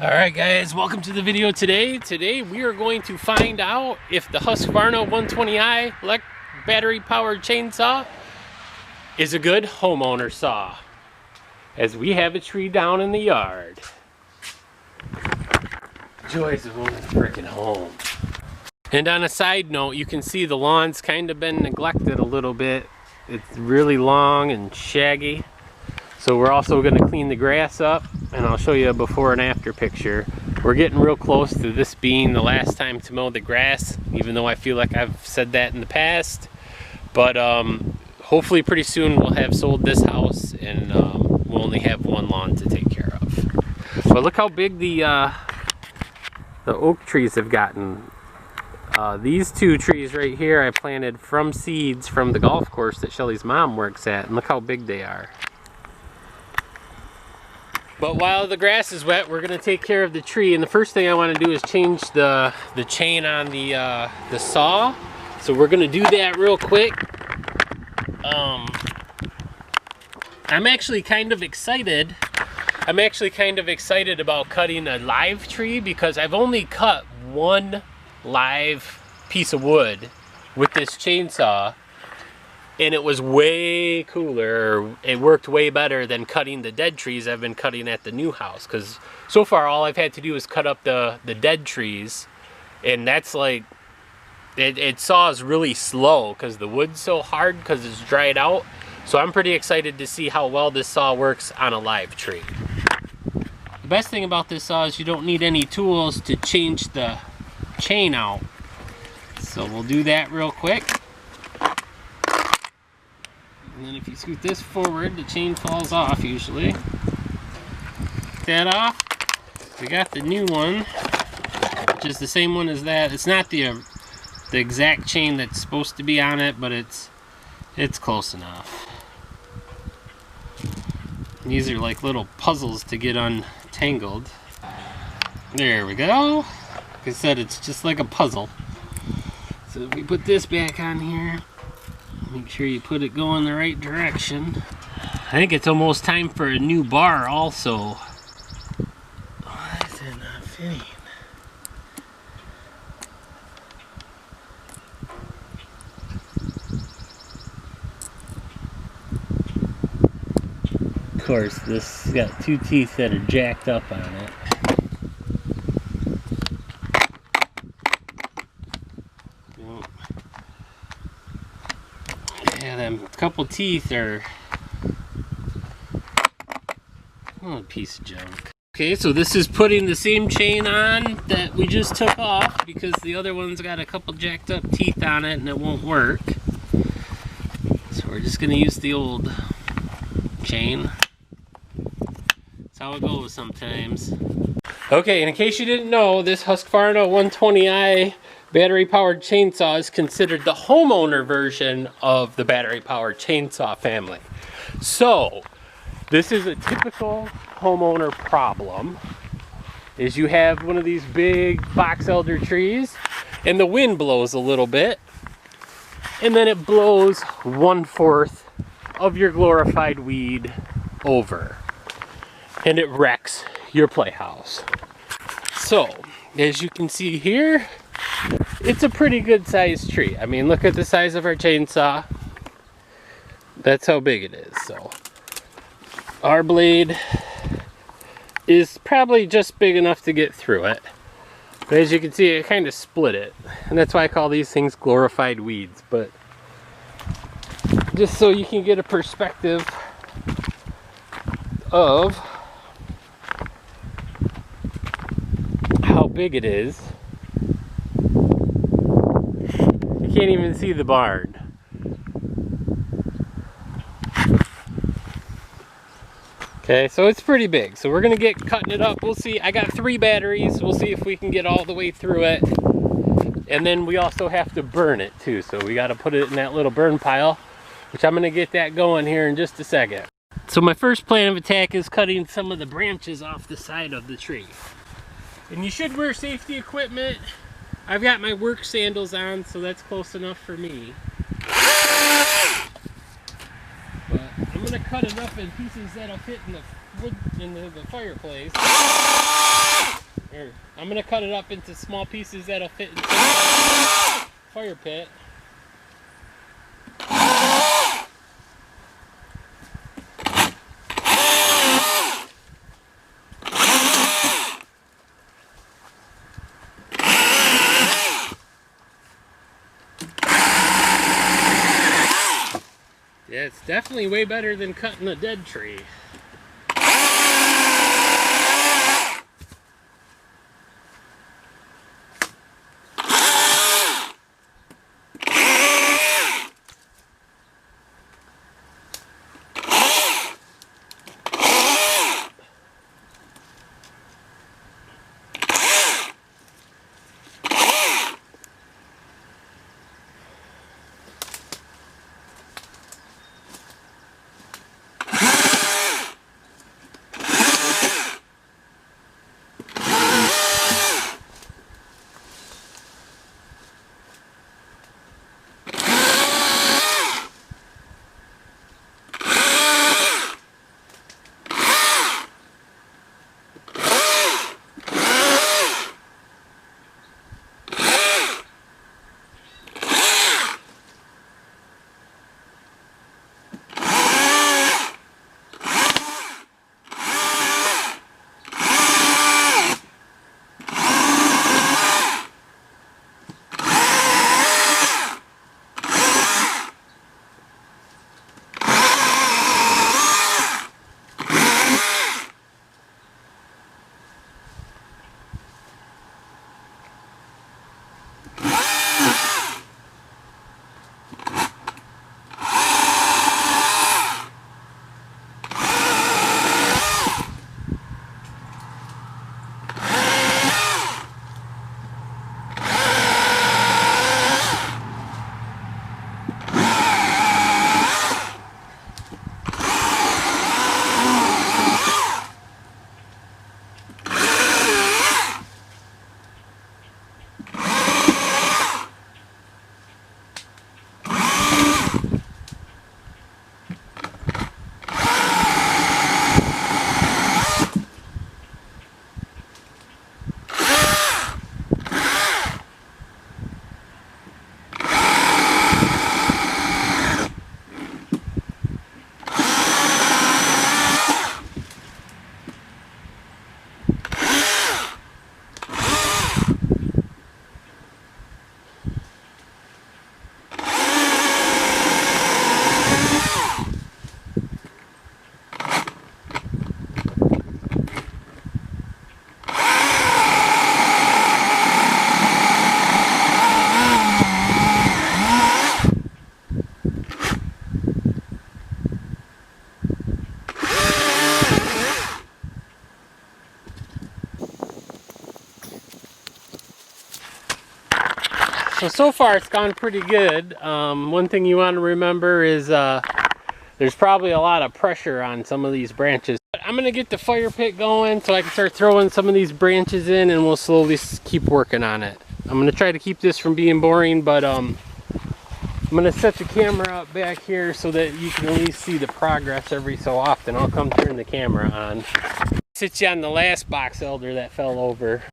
Alright guys, welcome to the video today. Today we are going to find out if the Husqvarna120i battery powered chainsaw is a good homeowner saw. As we have a tree down in the yard. Joys of owning a freaking home. And on a side note, you can see the lawn's kind of been neglected a little bit. It's really long and shaggy. So we're also going to clean the grass up, and I'll show you a before and after picture. We're getting real close to this being the last time to mow the grass, even though I feel like I've said that in the past. But hopefully pretty soon we'll have sold this house, and we'll only have one lawn to take care of. But look how big the oak trees have gotten. These two trees right here I planted from seeds from the golf course that Shelly's mom works at, and look how big they are. But while the grass is wet, we're going to take care of the tree, and the first thing I want to do is change the chain on the saw. So we're going to do that real quick. I'm actually kind of excited. About cutting a live tree because I've only cut one live piece of wood with this chainsaw. And it was way cooler, it worked way better than cutting the dead trees I've been cutting at the new house. Because so far all I've had to do is cut up the dead trees. And that's like, it saws really slow because the wood's so hard because it's dried out. So I'm pretty excited to see how well this saw works on a live tree. The best thing about this saw is you don't need any tools to change the chain out. So we'll do that real quick. And then if you scoot this forward, the chain falls off usually. Get that off. We got the new one, which is the same one as that. It's not the exact chain that's supposed to be on it, but it's close enough. These are like little puzzles to get untangled. There we go. Like I said, it's just like a puzzle. So if we put this back on here, make sure you put it going the right direction. I think it's almost time for a new bar also. Why is it not fitting? Of course, this has got two teeth that are jacked up on it. Yeah, them couple teeth are a piece of junk. Okay, so this is putting the same chain on that we just took off because the other one's got a couple jacked up teeth on it and it won't work. So we're just gonna use the old chain. That's how it goes sometimes. Okay, and in case you didn't know, this Husqvarna120i battery-powered chainsaw is considered the homeowner version of the battery-powered chainsaw family. So, this is a typical homeowner problem, is you have one of these big box elder trees, and the wind blows a little bit, and then it blows 1/4 of your glorified weed over, and it wrecks your playhouse. So, as you can see here, it's a pretty good sized tree. I mean, look at the size of our chainsaw. That's how big it is. So our blade is probably just big enough to get through it. But as you can see, it kind of split it. And that's why I call these things glorified weeds. But just so you can get a perspective of how big it is. You can't even see the barn. Okay, so it's pretty big. So we're gonna get cutting it up. We'll see. I got 3 batteries. We'll see if we can get all the way through it. And then we also have to burn it too. So we gotta put it in that little burn pile, which I'm gonna get that going here in just a second. So my first plan of attack is cutting some of the branches off the side of the tree. And you should wear safety equipment. I've got my work sandals on, so that's close enough for me. But I'm gonna cut it up in pieces that'll fit in the wood in the fireplace. Here, I'm gonna cut it up into small pieces that'll fit into the fire pit. Yeah, it's definitely way better than cutting a dead tree. So far it's gone pretty good. One thing you want to remember is there's probably a lot of pressure on some of these branches. But I'm gonna get the fire pit going so I can start throwing some of these branches in, and we'll slowly keep working on it. I'm gonna try to keep this from being boring, but I'm gonna set the camera up back here so that you can at least see the progress every so often. I'll come turn the camera on. Sit you on the last box elder that fell over.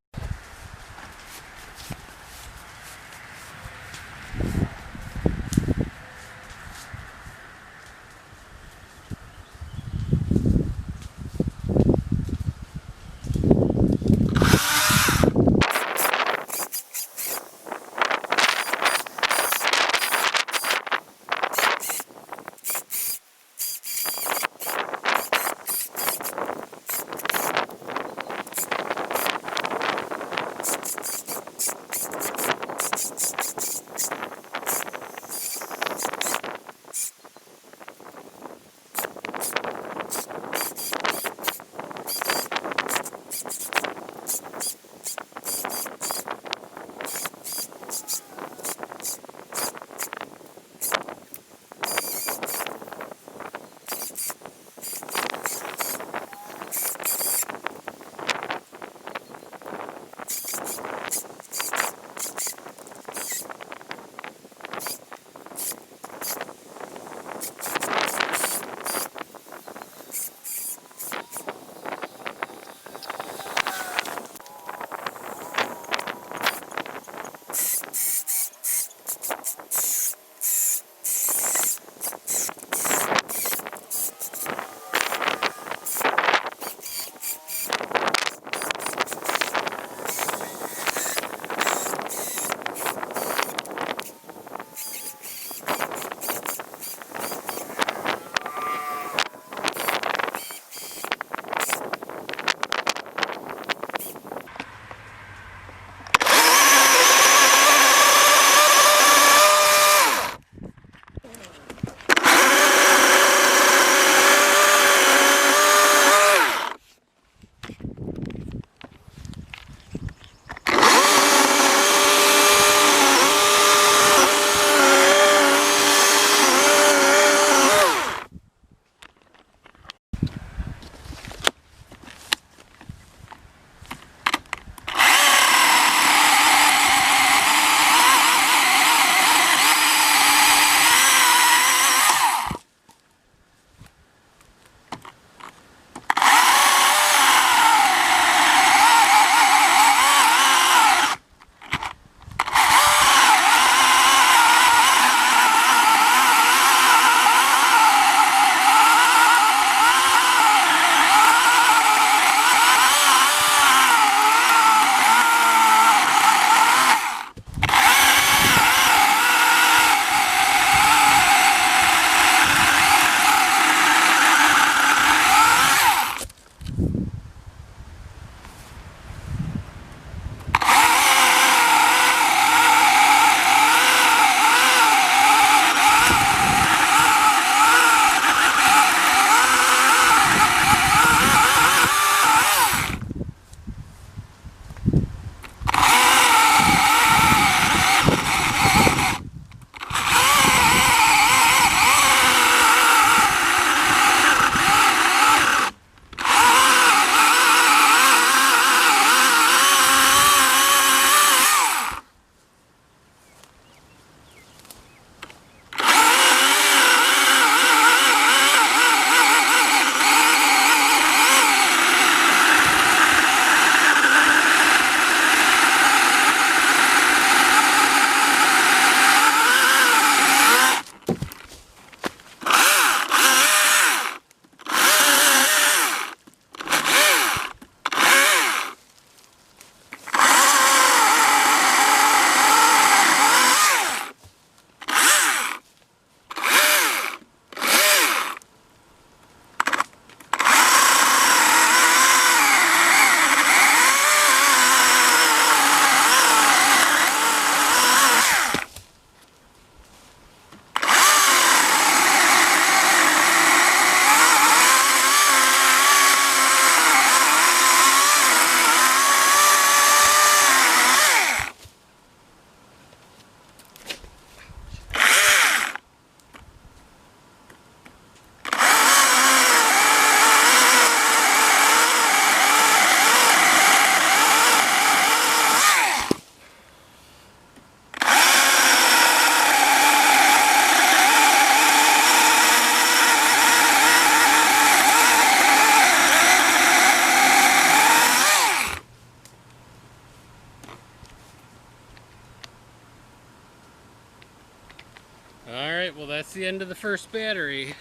Alright, well that's the end of the first battery.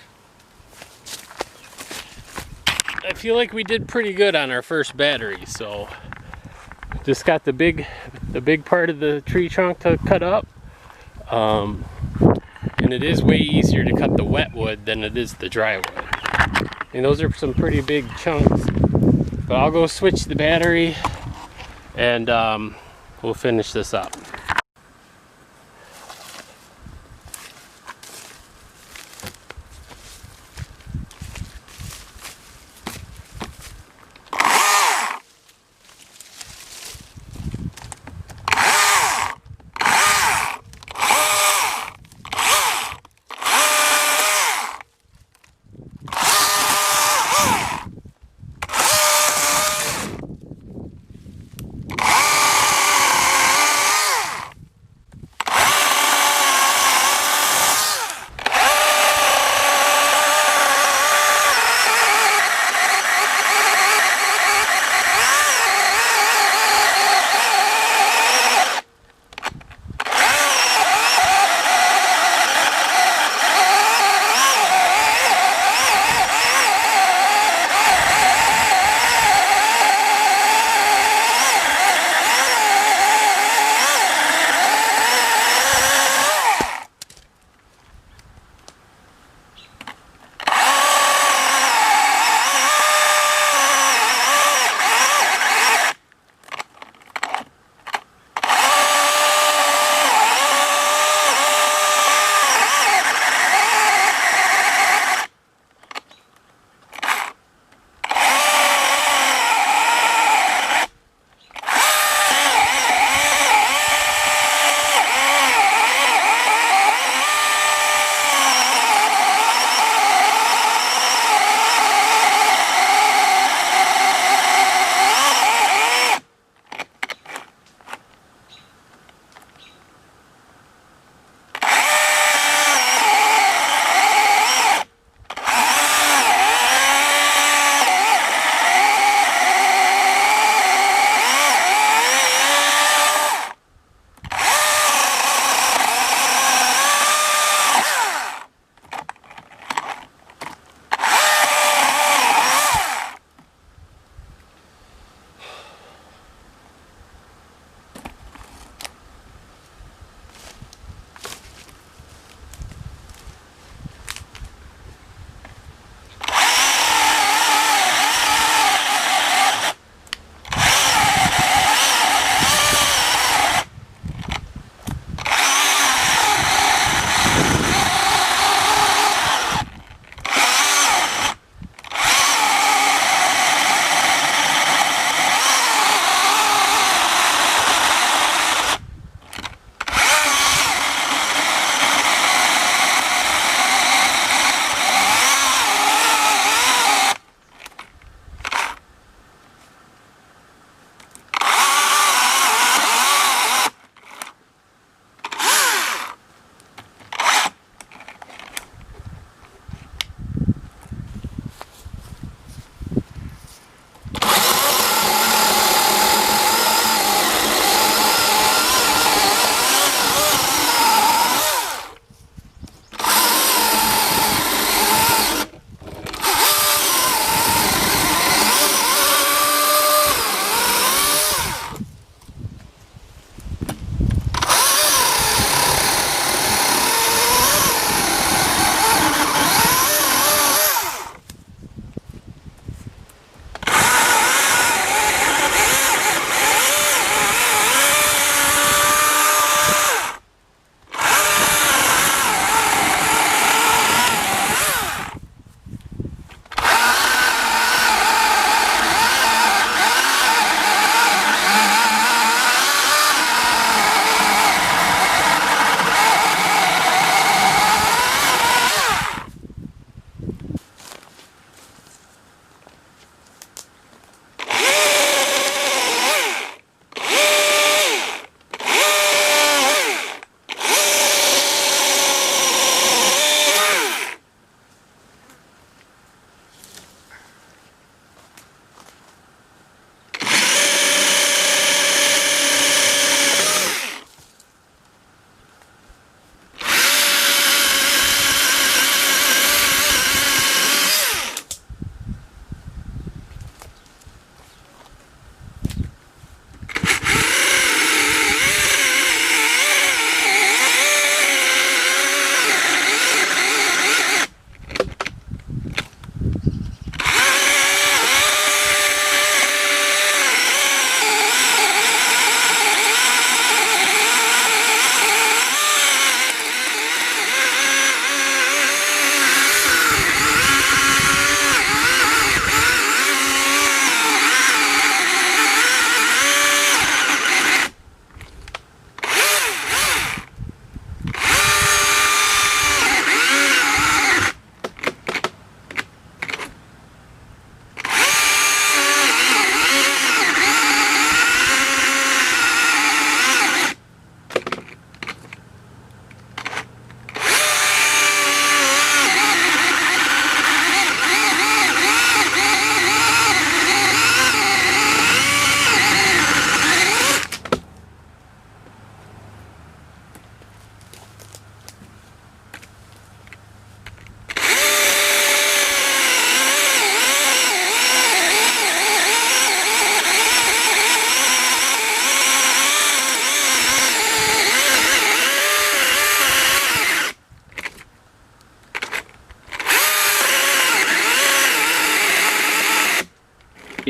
I feel like we did pretty good on our first battery, so just got the big part of the tree trunk to cut up. And it is way easier to cut the wet wood than it is the dry wood. And those are some pretty big chunks. But I'll go switch the battery and we'll finish this up.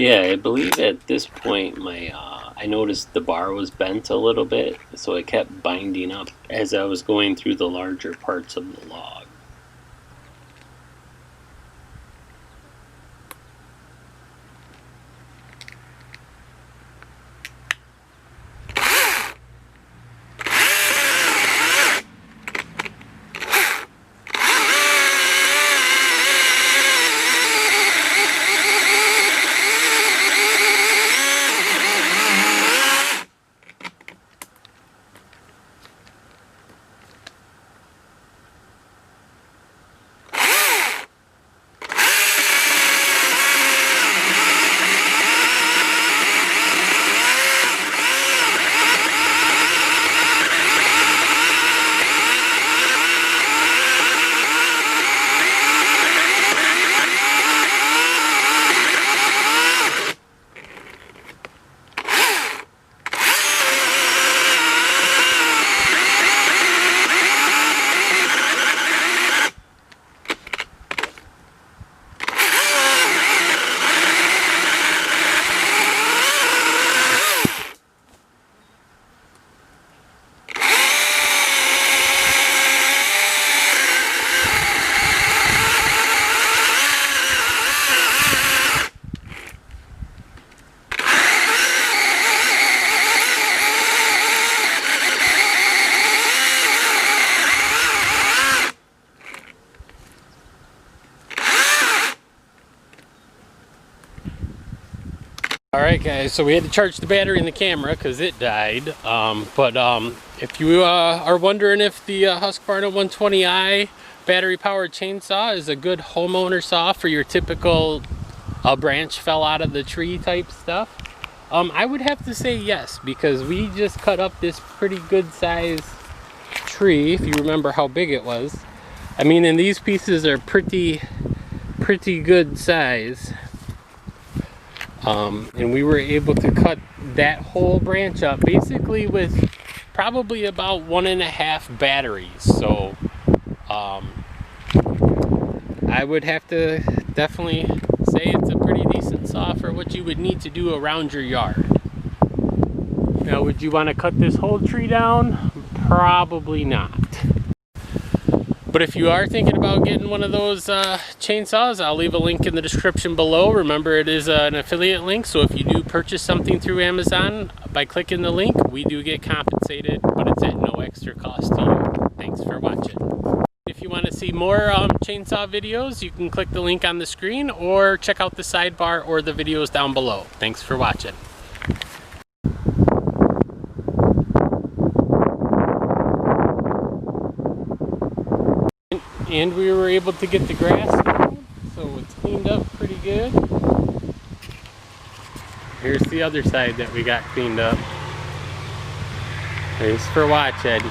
Yeah, I believe at this point I noticed the bar was bent a little bit, so it kept binding up as I was going through the larger parts of the log. Alright guys, so we had to charge the battery in the camera because it died. If you are wondering if the Husqvarna120i battery powered chainsaw is a good homeowner saw for your typical branch fell out of the tree type stuff, I would have to say yes, because we just cut up this pretty good size tree, if you remember how big it was. I mean, and these pieces are pretty good size. And we were able to cut that whole branch up basically with probably about 1.5 batteries. So I would have to definitely say it's a pretty decent saw for what you would need to do around your yard. Now, would you want to cut this whole tree down? Probably not. But if you are thinking about getting one of those chainsaws, I'll leave a link in the description below. Remember, it is an affiliate link, so if you do purchase something through Amazon by clicking the link, we do get compensated, but it's at no extra cost to you. Thanks for watching. If you want to see more chainsaw videos, you can click the link on the screen or check out the sidebar or the videos down below. Thanks for watching. And we were able to get the grass down, so it's cleaned up pretty good. Here's the other side that we got cleaned up. Thanks for watching.